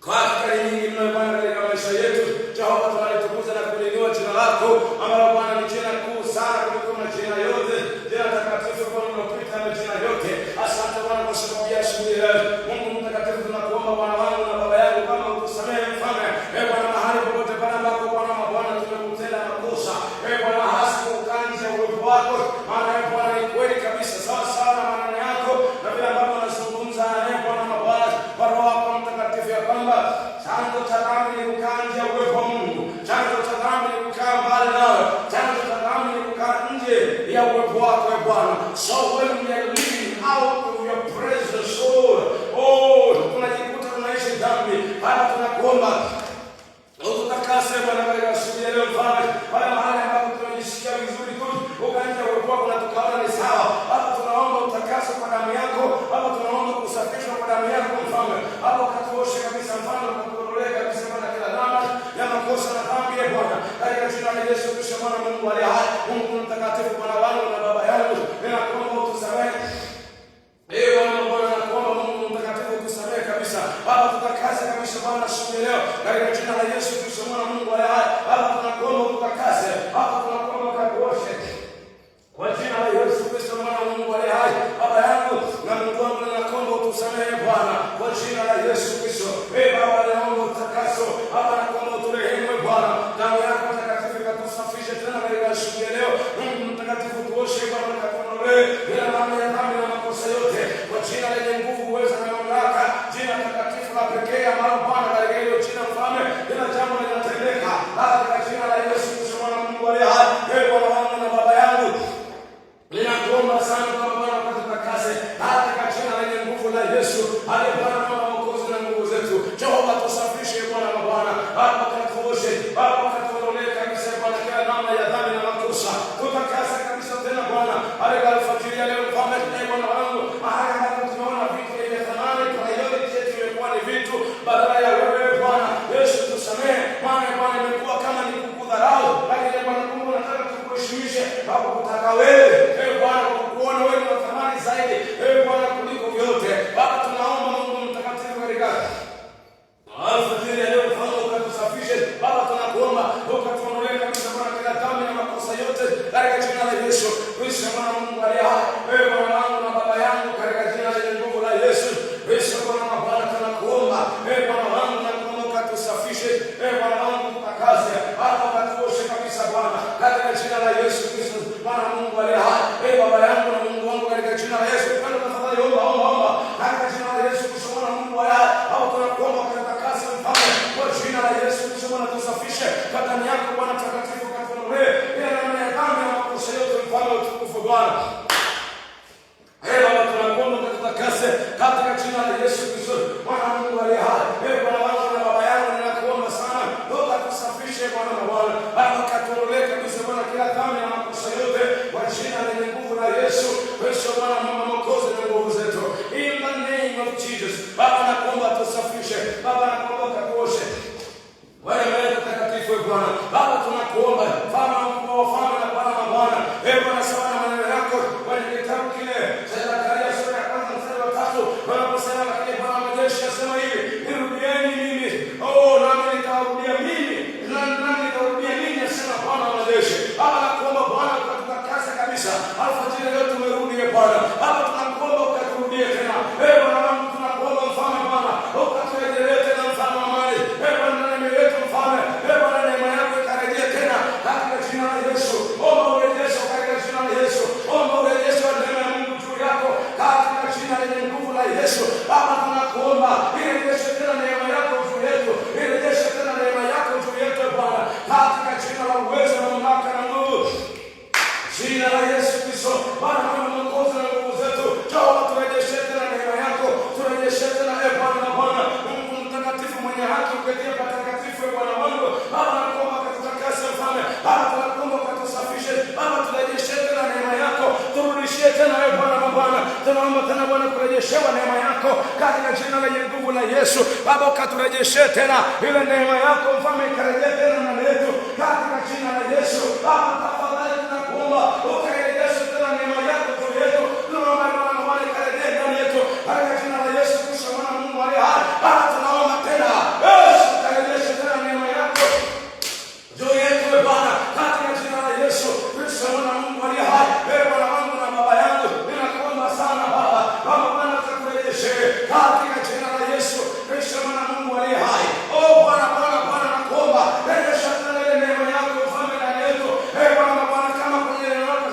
Kwa hakika nyingi mno Bwana katika maisha yetu. Jehova, tunalitukuza na kuliinua jina lako ambalo Bwana ni jina kuu sana kuliko majina yote. Jina takatifu Bwana unapita majina yote. Asante Bwana kwa sababu ya shughuli leo. Mungu mtakatifu, tunakuomba Bwana wangu na baba yangu kama utusamehe mfalme. Bwana, mahali popote Bwana ambako Bwana tumekutenda makosa. Bwana, hasa ukanje uwepo wako. Maana Bwana ni kweli kabisa sawa sawa na maneno yako na vile ambavyo unazungumza Bwana mabwana kwa Roho wako Mtakatifu ya kwamba chanzo cha dhambi ni kukanja uwepo wa Mungu. Chanzo cha dhambi ni kukaa mbali nawe. Chanzo cha dhambi ni kukaa nje ya uwepo wako Bwana. So when we are living out of your presence, tunajikuta tunaishi dhambi. Bwana, tunakuomba ututakase Bwana katika siku ya leo Mfalme. Wale mahali ambapo tunajisikia vizuri tu, ukanja uwepo wako na tukaona ni sawa. Baba, tunaomba utakase kwa damu yako. Baba, tunaomba kusafishwa kwa damu yako Mfalme. Baba, ukatuoshe kabisa Mfalme, ukatuondolee kabisa Bwana kila dhambi ya makosa na dhambi ya Bwana. Katika jina la Yesu Kristo mwana Mungu aliye hai, Mungu mtakatifu, Bwana wangu na baba yangu, ninakuomba utusamehe. Bwana, nakuomba Mungu mtakatifu utusamehe kabisa. Baba, tutakase kabisa Bwana siku ya leo. Katika jina la Yesu Kristo mwana Mungu aliye hai, Baba, tunakuomba ututakase. Baba, tunakuomba ukatuoshe. Kwa jina la Yesu Kristo mwana Mungu aliye hai, Baba yangu na Mungu wangu, ninakuomba utusamehe Bwana. Kwa jina la Yesu Kristo. Baba, naomba utakaso. Baba, nakuomba uturehemu Bwana. Damu yako takatifu ikatusafishe tena katika siku ya leo. Mungu mtakatifu, tuoshe Bwana, ukatuondolee kila namna ya dhambi na makosa yote. Kwa jina lenye nguvu, uweza na mamlaka, jina takatifu la pekee ambalo Bwana katika hilo jina Mfalme kila jambo linatendeka. Katika jina la Yesu Kristo mwana Mungu aliye hai, Bwana wangu na baba yangu, ninakuomba sana kwa Bwana ukatutakase katika jina lenye nguvu la Yesu aliye Bwana na Mwokozi na Mungu zetu. Jehova, tusafishe Bwana wa Bwana. Baba, katuoshe. Baba, katuondolee kabisa Bwana kila namna ya dhambi na makosa. Tutakase kabisa tena Bwana. Katika alfajiri ya leo Mfalme, Bwana wangu, mahali ambapo tunaona vitu vyenye thamani, priority yetu imekuwa ni vitu badala ya wewe Bwana. Yesu, tusamehe. Maana Bwana imekuwa kama ni kukudharau, lakini Bwana Mungu nataka tukuheshimishe hapo kutaka wewe. Bwana, kukuona wewe ni thamani zaidi. Bwana, kuliko vyote. Baba, tunaomba Mungu mtakatifu katika alfajiri ya leo Mfalme ukatusafishe. Baba, tunakuomba ukatuondolee kabisa Bwana kila dhambi na makosa yote katika jina la Yesu Kristo mwana Mungu aliye hai. Bwana wangu na baba yangu, katika jina lenye nguvu la Yesu Kristo Bwana wa Bwana, tunakuomba Bwana wangu na kuomba ukatusafishe. Bwana wangu utakase. Baba, ukatuoshe kabisa Bwana katika jina la Yesu Kristo mwana Mungu aliye hai. Baba yangu na Mungu wangu, katika jina la Yesu Kristo, tafadhali omba katika jina la Yesu Kristo mwana Mungu aliye hai. Baba, tunakuomba ukatakase Mfalme kwa damu yako Bwana takatifu, katuondolee ile namna ya dhambi na makosa yote, mfalme wa utukufu Bwana. Baba tunakuomba ukatakase katika jina la Yesu Kristo, Bwana Mungu aliye hai. Bwana wangu na baba yangu, ninakuomba sana ukatusafishe Bwana na Bwana. Baba katuondolee kabisa Bwana kila dhambi na makosa yote, kwa jina lenye nguvu la Yesu Kristo, Bwana mama Mwokozi na nguvu zetu. In the name of Jesus. Baba nakuomba tusafishe. Baba nakuomba ukatuoshe. Wewe Mungu mtakatifu Bwana. Baba tunakuomba, Bwana wa wafalme na Bwana wa Bwana. Bwana sawa na maneno yako kwenye kitabu kile cha Zakaria sura ya 1 mstari wa 3, wanaposema lakini Bwana wa majeshi asema hivi, nirudieni mimi. Nami nitawarudia mimi. Nami nitawarudia mimi, asema Bwana wa majeshi. Baba nakuomba Bwana ukatukase kabisa. Alfajiri leo tumerudi Bwana. Baba tunakuomba ukaturudie tena. Bwana wangu tunakuomba mfalme Bwana, ukaturejelee tena mfalme wa amani. Bwana neema yetu mfalme. Bwana neema yako ikarejea tena katika jina la Yesu. Omba urejesho katika jina la Yesu. Omba urejesho wa neema ya Mungu juu yako katika jina lenye nguvu la Yesu. Baba tunakuomba irejeshe tena neema yako juu yetu. Irejeshe tena neema yako juu yetu Bwana, katika jina la uwezo na mamlaka na nguvu, jina la Yesu Kristo. Bwana Mwokozi na nguvu zetu, njoo turejeshe tena neema yako, turejeshe tena Bwana na Bwana Mungu mtakatifu mwenye haki, uketie patakatifu Bwana wangu. Baba nakuomba ukatutakase mfalme. Baba tunakuomba ukatusafishe. Baba turejeshe tena neema yako, turudishie tena Bwana na Bwana. Tunaomba tena Bwana kurejeshewa neema yako katika jina lenye nguvu la Yesu. Baba ukaturejeshe tena ile neema yako mfalme, ikarejea tena ndani yetu katika jina la Yesu. Baba tafadhali tunakuomba ukarejeshe tena neema yako juu yetu. Tunaomba Bwana na Bwana ikarejea ndani yetu katika jina la Yesu Kristo, Mwana Mungu aliye hai. Baba tunaomba tena ukarejeshe tena neema yako juu yetu Bwana katika jina la Yesu Kristo, Mwana Mungu aliye hai. Bwana wangu na baba yangu, ninakuomba sana Baba. Baba Bwana tukurejeshe katika jina la Yesu Kristo, Mwana Mungu aliye hai. Bwana Bwana nakuomba rejesha tena ile neema yako mfalme ndani yetu. Bwana Bwana, kama kwenye neno lako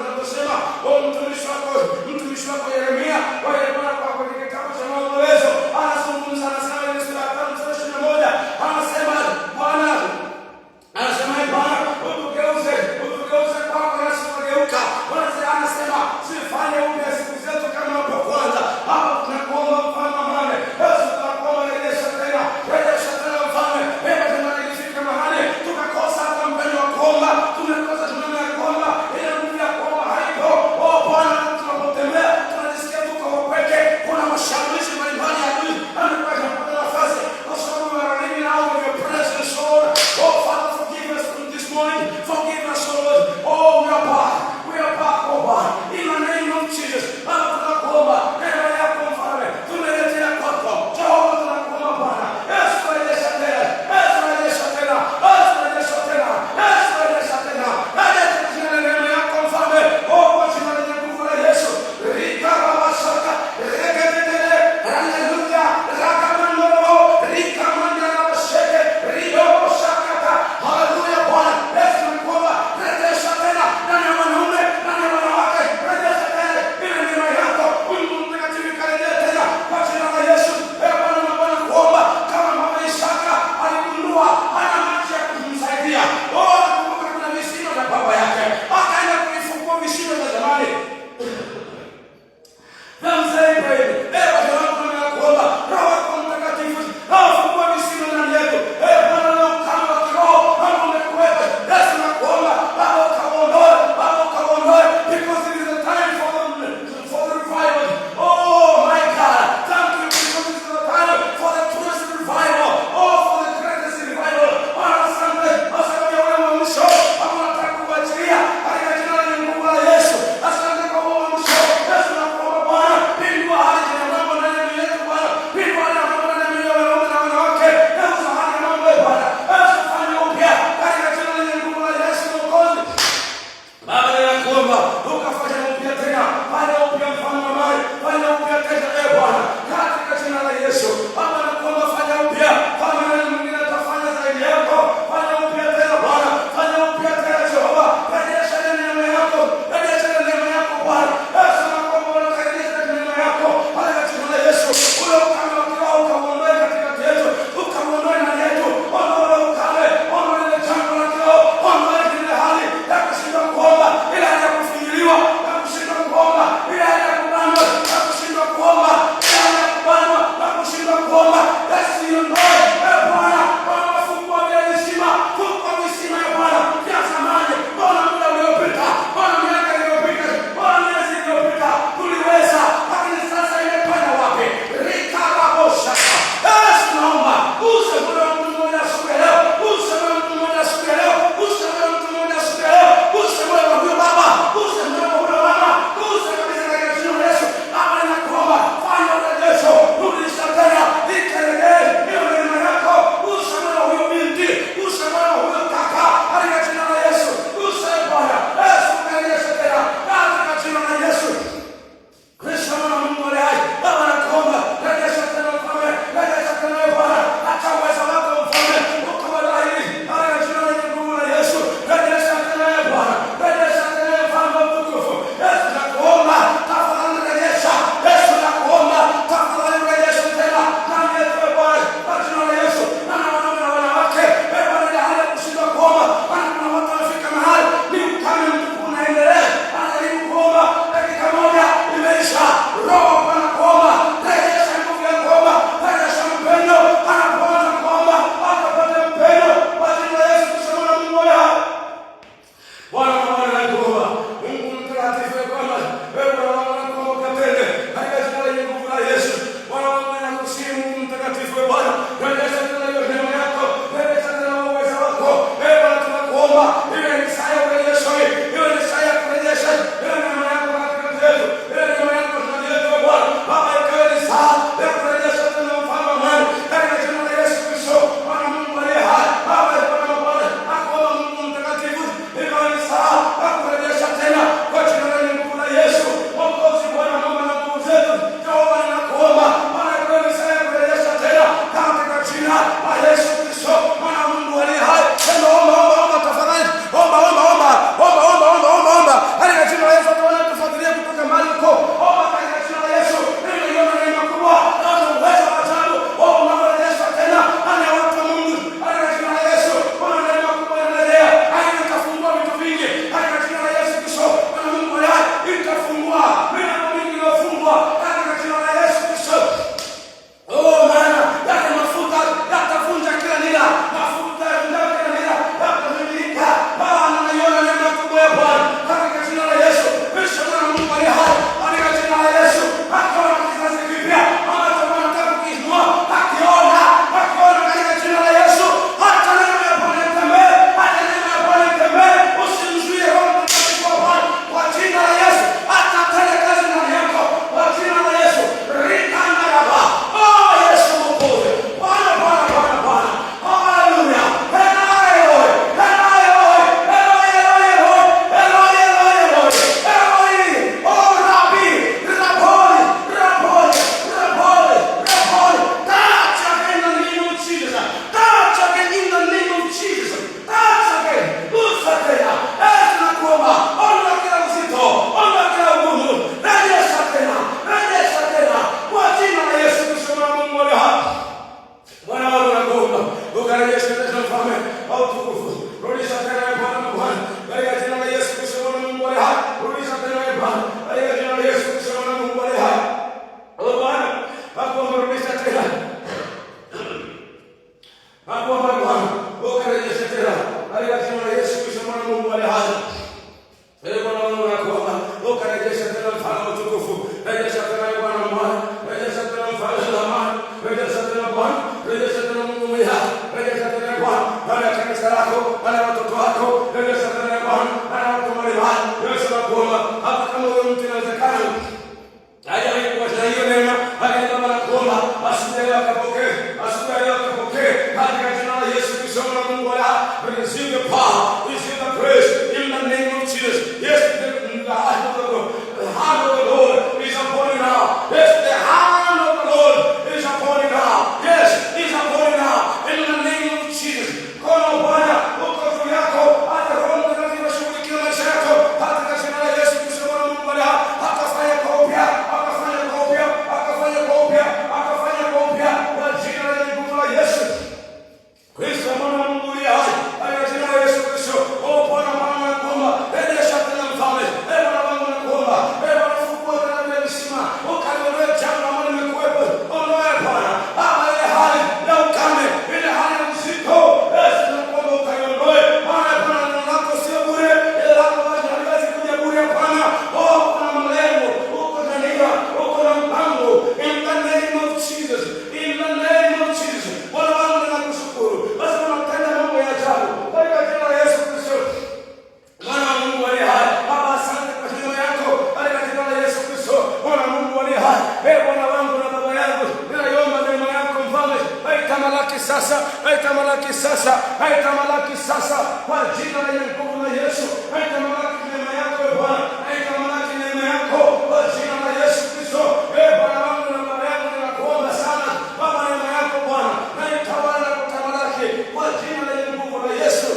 Haitamalaki sasa, haitamalaki sasa, haitamalaki sasa kwa jina la nguvu la Yesu. Haitamalaki neema yako Bwana, haitamalaki neema yako kwa jina la Yesu Kristo. Bwana wangu na baba yangu, ninakuomba sana Baba, neema yako Bwana na itawala kutamalaki kwa jina la nguvu la Yesu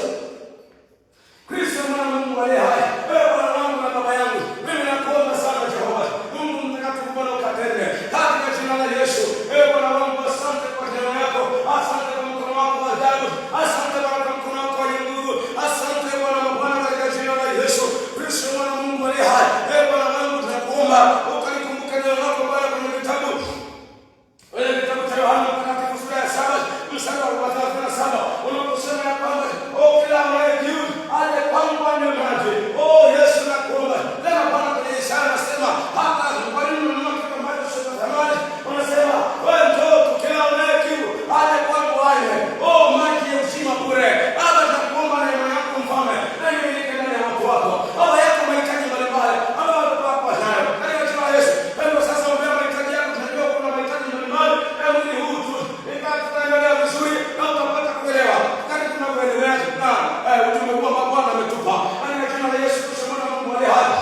Kristo, mwana wa Mungu aliye hai. Bwana wangu na baba yangu, mimi nakuomba sana Jehova Mungu mtakatifu, Bwana ukatende katika jina la Yesu. Bwana wangu, asante kwa neema yako, asante kwa mkono wako wa ajabu, asante Bwana kwa mkono wako wenye nguvu, asante Bwana katika jina la Yesu Kristo, mwana wa Mungu aliye hai. Bwana wangu, tunakuomba ukalikumbuke neno lako Bwana kwenye kitabu cha Yohana Mtakatifu sura ya 7 mstari wa 37 unaposema ya kwamba kila ambaye kiu aje kwangu anywe maji. Yesu nakuomba tena Bwana, kwenye Isaya anasema hata kwa nini ununua kitu ambacho sio thamani? Unasema wewe njoo tu, kila ambaye kiu aje kwangu anywe maji ya uzima bure. Baba, nakuomba neema yako Mfalme na nimiliki ndani ya watu wako Baba, yako mahitaji mbalimbali ambayo watu wako wanayo katika jina la Yesu. Hebu sasa ombea mahitaji yako, tunajua kuna mahitaji mbalimbali mwili huu tu, tutaendelea vizuri na utapata kuelewa kati tunavyoendelea na ujumbe huu ambao Bwana ametupa katika jina la Yesu Kristo, mwana wa Mungu aliye hai.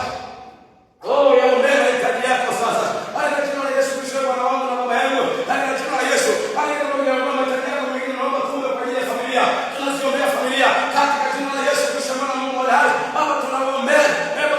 Yaombea mahitaji yako sasa katika jina la Yesu Kristo, Bwana wangu na baba yangu, katika jina la Yesu. Katika mahitaji yako mengine, naomba tuombe kwa ajili ya familia, tunaziombea familia katika jina la Yesu Kristo, mwana wa Mungu aliye hai. Baba, tunaombea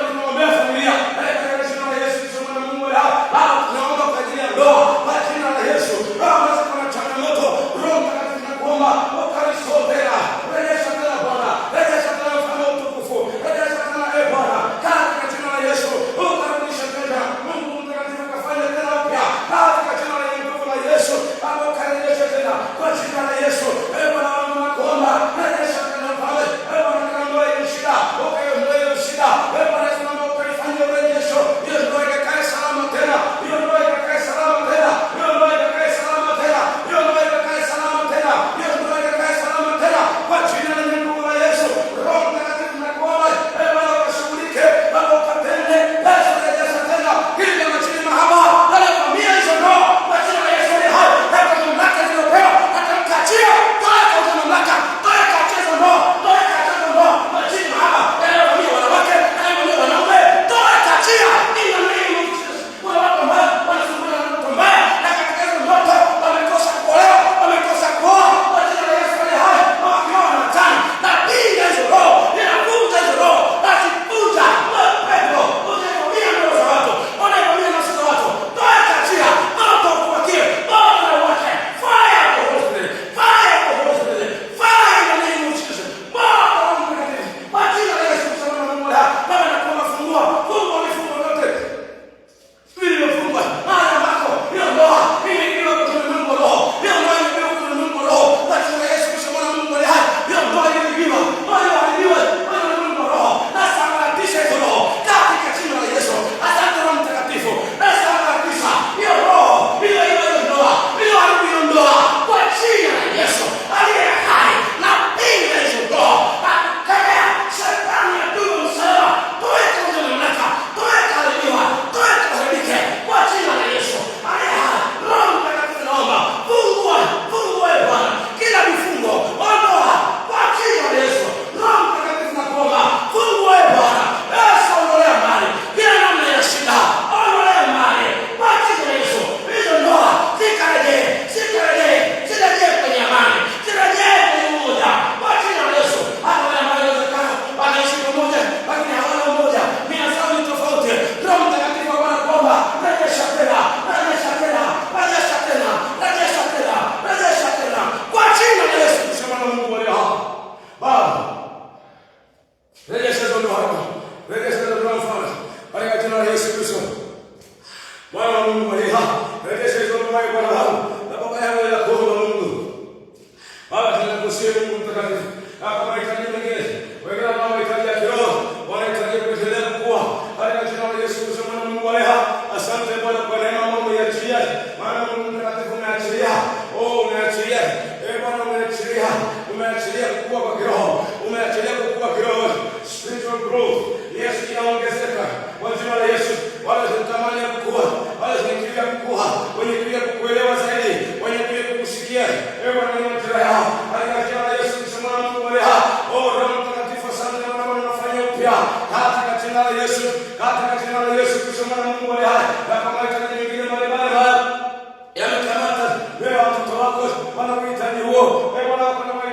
tunaombea familia katika jina la Yesu Kristo, mwana wa Mungu aliye hai. Baba, tunaomba kwa ajili ya ndoa kwa jina la Yesu. Baba, kuna changamoto, Roho Mtakatifu nakuomba ukalisogea, rejesha tena Bwana, rejesha tena mfano utukufu, rejesha tena Bwana katika jina la Yesu, ukarudisha tena Mungu Mtakatifu, kafanya tena upya katika jina la nguvu la Yesu. Baba, ukarejesha tena kwa jina la Yesu. Bwana wangu nakuomba, rejesha tena Bwana, Bwana kama ile shida, ukaiondoe ile shida, Bwana tunaomba ukaifanye urejesho, hiyo ndio ikae salama tena, hiyo ndio ikae salama tena, hiyo ndio ikae salama tena, hiyo ndio ikae salama tena, hiyo ndio ikae salama tena kwa jina la nguvu la Yesu. Roho Mtakatifu nakuomba, Bwana ukashughulike, Baba ukatende, Yesu rejesha tena kile machini mahaba na familia hizo ndoa kwa jina la Yesu aliye hai. Hata mamlaka iliyopewa atamkachia, toa kwa mamlaka, toa katika ndoa, toa katika ndoa machini mahaba na familia, wanawake na wanaume, toa katika in the name of Jesus. Wanawake ambao wanasumbuliwa na ndoto mbaya na katika hizo ndoto wamekosa kuolewa, wamekosa kuoa kwa jina la Yesu aliye hai, wakiwa wanataka na pinga hizo roho, ninavunja hizo roho, nazivunja pepo, unaivamia ndoa za watu, unaivamia nafsi za watu, toa katika moto kuwakie, moto na wake, fire of the Holy Spirit, fire of the Holy Spirit, fire in the name of Jesus, moto wa Mungu mtakatifu kwa jina la Yesu Kristo, mwana wa Mungu aliye hai. Baba, nakuomba fungua vifungo vyote vilivyofungwa mahali ambako hiyo ndoa imeingiwa kwenye ulimwengu wa roho, hiyo ndoa imeingiwa kwenye ulimwengu wa roho kwa jina la Yesu Kristo, mwana wa Mungu aliye hai. Hiyo ndoa imeingiwa, walioharibiwa kwenye ulimwengu wa roho, na sambaratisha hizo roho katika jina la Yesu. Asante Roho Mtakatifu, na sambaratisha hiyo roho, hiyo ndoa, hiyo haribu hiyo ndoa kwa jina la Yesu aliye hai. Na pinga hizo ndoa, akakemea shetani adui wa msalaba, toeka kwenye mamlaka, toeka haribiwa, toeka haribike kwa jina la Yesu aliye hai. Roho Mtakatifu naomba fungua Bwana kila vifungo, ondoa kwa jina la Yesu. Roho Mtakatifu nakuomba fungua Bwana, Yesu ondolea mbali kila namna ya shida, ondolea mbali kwa jina la Yesu. Hizo ndoa zikarejee kwenye amani, zirejee kwenye umoja kwa jina la Yesu. Hata wale ambao inawezekana wanaishi pamoja lakini hawana umoja, mila zao ni tofauti, Roho Mtakatifu anakuomba rejesha tena kwa jina la Yesu Kristo, mwana wa Mungu aliye hai. Baba, rejesha hizo ndoa, rejesha hizo ndoa Mfalme katika jina la Yesu Kristo, mwana wa Mungu aliye hai. Rejesha hizo ndoa Bwana wangu na baba yangu, nakuomba Mungu Baba, tunakusihi Mungu Mtakatifu, kama mahitaji mengine, wengine ambao mahitaji ya kiroho wanahitaji kuendelea kukua katika jina la Yesu Kristo, mwana wa Mungu aliye hai. Asante Bwana kwa neema ambayo umeiachilia, maana Mungu Mtakatifu umeachilia, umeachilia Bwana, umeachilia kukua kwa kiroho, umeachilia kukua kiroho, spiritual growth. Yes, inaongezeka kwa jina la Yesu. Wale wanatamani kukua, wale wanakimbia kukua, wenye kukuelewa zaidi, wenye kukusikia Bwana.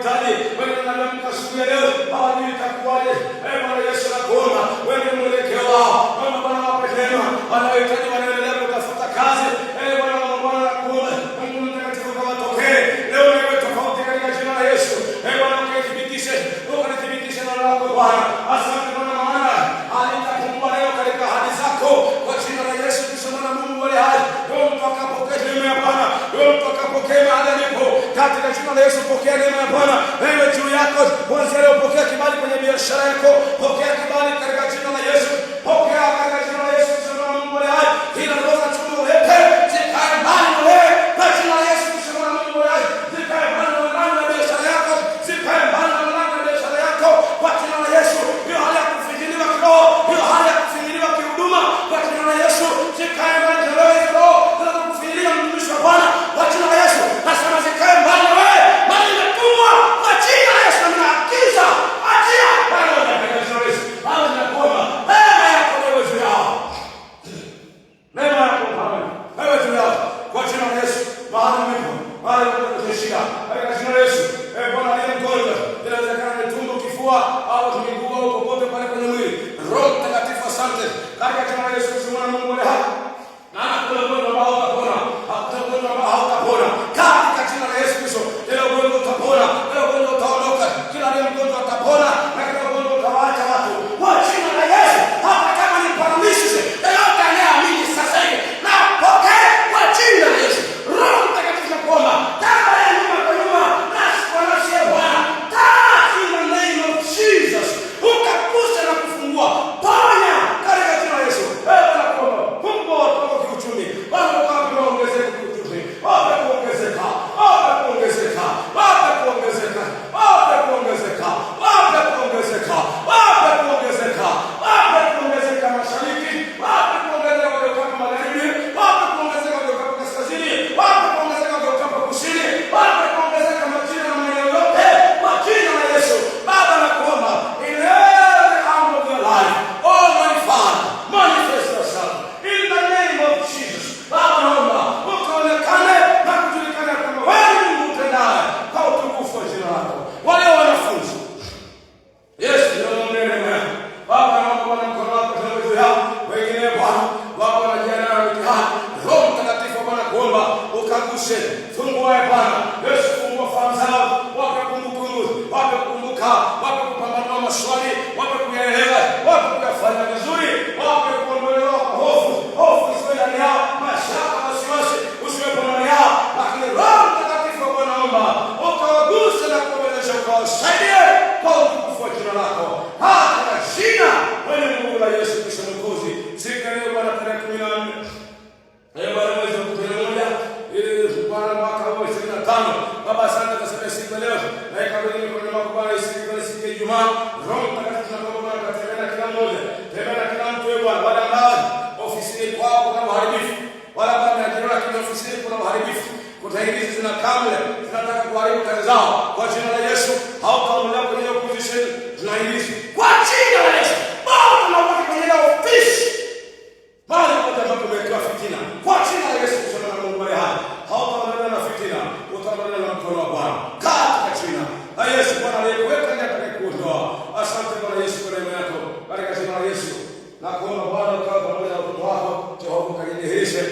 wanahitaji, wengine wanaamka asubuhi leo hawajui itakuwaje. Bwana Yesu nakuomba wewe ni mwelekeo wao. Naomba Bwana wape neema, wanahitaji wanaendelea kutafuta kazi. Bwana nakuomba Mungu mtakatifu kawatokee leo na iwe tofauti katika jina la Yesu. Bwana ukathibitishe neno lako Bwana. Asante Bwana maana alitakumbwa leo katika ahadi zako kwa jina la Yesu Kristo mwana Mungu aliye hai. Wewe mtakapokea neema ya Bwana, wewe mtakapokea mahali alipo katika jina la Yesu. Pokea neema ya Bwana wewe juu yako kuanzia leo. Pokea kibali kwenye biashara yako, pokea kibali katika jina la Yesu. Pokea katika jina la Yesu Kristo mwana Mungu aliye hai. Kila roho za chuma ulete zikae mbali na wewe kwa jina la Yesu Kristo mwana Mungu aliye hai. Zikae mbali na mlango wa biashara yako, zikae mbali na mlango wa biashara yako kwa jina la Yesu. Hiyo hali ya kufikiriwa kiroho, hiyo hali ya kufikiriwa kihuduma kwa jina la Yesu. Zikae mbali na wewe kiroho, unataka kufikiria mtumishi wa Bwana kwa jina la Yesu. Nasema zikae mbali na wewe, maana imetumwa kwa jina la Yesu. Ninaagiza achia Bwana katika jina la Yesu. Bwana ninakuomba neema yako wewe juu yao, neema yako Bwana wewe juu yao kwa jina la Yesu. Mahali mlipo, mahali mnaposhika katika jina la Yesu. Bwana aliye mgonjwa, inawezekana ni tumbo, kifua au miguu au popote pale kwenye mwili, Roho Mtakatifu asante katika jina la Yesu Kristo mwana Mungu aliye hai. Na hakuna ugonjwa ambao hautapona, hakuna ugonjwa ambao hautapona katika jina la Yesu Kristo. Kila ugonjwa utapona, kila ugonjwa utaondoka, kila aliye mgonjwa atapona na kila ugonjwa utawaacha watu kwa jina la Yesu. Hata kama ni paralysis, yeyote anayeamini sasa hivi na pokea kwa jina la Yesu. Roho Mtakatifu nakuomba kama yeye nyuma kwa nyuma na sikonashia Bwana, touch in the name of Jesus, ukakuse na kufungua ponya katika jina la Yesu. Nakuomba fungua watu kiuchumi, Bwana wape maongezeko kiuchumi, wape kuongezeka, wape kuongezeka, wape kuongezeka, wape kuongezeka, wape kuongezeka, wape kuongezeka, wape kuongezeka mashariki, wape kuongezeka kwa magharibi, wape kuongezeka kwa kaskazini, wape kuongezeka kwa kusini, wape kuongezeka majira na maeneo yote kwa jina la Yesu. Baba nakuomba in every arm of your life, oh my Father, manifest yourself in the name of Jesus. Baba naomba ukaonekane na kujulikana kama wewe ni Mungu utendaye kwa utukufu wa jina lako. Wale wanafunzi Yesu ndio mwenyewe Baba naomba Bwana mkono wako juu yao, wengine Bwana wako wanajiandaa na mitihani. Roho Mtakatifu Bwana kuomba ukagushe, fungua Bwana Yesu, fungua fahamu zao, wape kumbukumbu, wape kukumbuka, wape kupambanua maswali, wape kuyaelewa, wape kuyafanya vizuri, wape kuondolewa kwa hofu, hofu isiwe ndani yao, mashaka, wasiwasi usiwepo ndani yao. Lakini Roho Mtakatifu Bwana naomba ukawaguse na kuwawezesha, ukawasaidie kwa utukufu wa jina lako katika jina wewe Mungu la Yesu Kristo Mwokozi. Siku leo Bwana tarehe 14 Bwana mwezi wa 11 ili Bwana mwaka wa 25. Baba asante kwa sababu siku leo na ikabidhi kwa neema Bwana, siku ya Ijumaa. Roho Mtakatifu tunaomba Bwana katembea kila mmoja, tembea kila mtu Bwana, wala ambao ofisini kwao kuna uharibifu, wala ambao wanajiona kwenye ofisini kuna uharibifu, kutairizi zina kamera zinataka kuharibu kazi zao kwa jina la Yesu. Hautaondolewa kwenye opposition, tunairizi kwa jina la Yesu. Baba tunaweka kwenye ofisi bali moja ambapo umewekewa fitina kwa jina la Yesu Kristo mwana Mungu aliye hai. Hautaondolewa na fitina, utaondolewa na mkono wa Bwana katika jina la Yesu. Bwana aliyekuweka ndiye atakayekuondoa. Asante Bwana Yesu kwa neema yako katika jina la Yesu. Na kuomba Bwana ukawa pamoja na watoto wako, Jehova ukajidhihirishe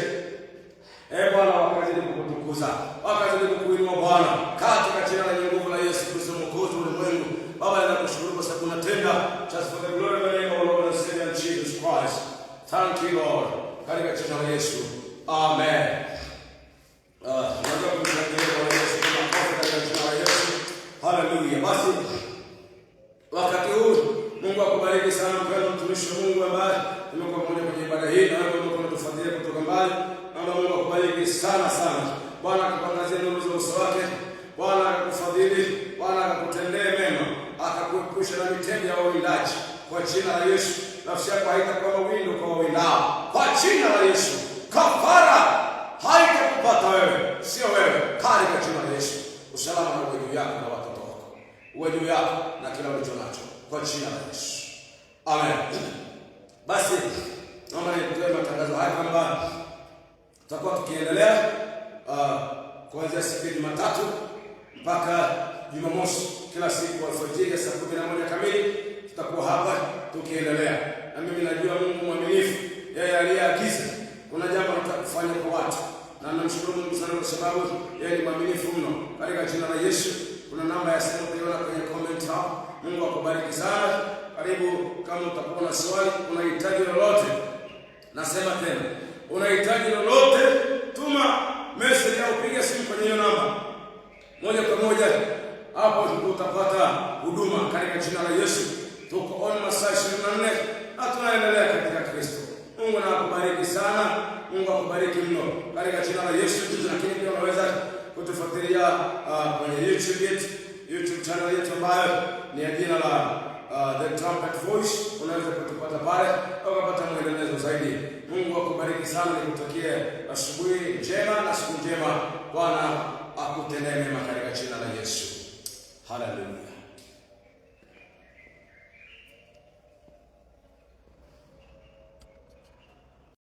Bwana, wakazidi kukutukuza, wakazidi kukuinua Bwana katika jina la nguvu la Yesu Kristo Mwokozi wa ulimwengu. Baba ninakushukuru kwa sababu unatenda, just for the glory of the name of our Lord and Savior Jesus Christ. Thank you Lord, katika jina la Yesu. Amen. Tunataka kumshangilia Bwana Yesu katika jina la Yesu. Hallelujah. Basi wakati huu Mungu akubariki sana mpendwa mtumishi wa Mungu ambaye tumekuwa pamoja kwenye ibada hii na wewe Mungu unatufuatilia kutoka mbali. Naomba Mungu akubariki sana sana. Bwana akuangazie nuru za uso wake. Bwana akakufadhili, Bwana akakutendee mema, akakuepusha na mitego ya wawindaji kwa jina la Yesu. Nafsi yako haitakuwa mawindo kwa wawindao kwa jina la Yesu. Kafara haitakupata wewe, sio wewe, katika jina la Yesu. Usalama na uwe juu yako na watoto wako, uwe juu yako na kila ulicho nacho kwa jina la Yesu. Amen. Basi naomba nikutoe matangazo haya kwamba tutakuwa tukiendelea kuanzia siku ya Jumatatu mpaka Jumamosi kila siku alfajiri ya saa 11 kamili tutakuwa hapa tukiendelea. Na mimi najua Mungu mwaminifu, yeye aliyeagiza kuna jambo anataka kufanya kwa watu, na namshukuru Mungu sana kwa sababu yeye ni mwaminifu mno. Katika jina la Yesu, kuna namba ya simu ukiona kwenye comment hapo. Mungu akubariki sana. Karibu. Kama utakuwa na swali, unahitaji lolote, nasema tena, unahitaji lolote, tuma message au piga simu kwenye hiyo namba. Moja kwa moja hapo utapata huduma katika jina la Yesu. Tuko on masaa 24 na tunaendelea katika Kristo. Mungu na akubariki sana. Mungu akubariki mno katika jina la Yesu. Lakini pia unaweza kutufuatilia kwenye YouTube channel yetu ambayo ni ya jina la The Trumpet Voice. Unaweza kutupata pale ukapata mwendelezo zaidi. Mungu akubariki sana. Nikutakie asubuhi njema na siku njema. Bwana akutendee mema katika jina la Yesu. Hallelujah.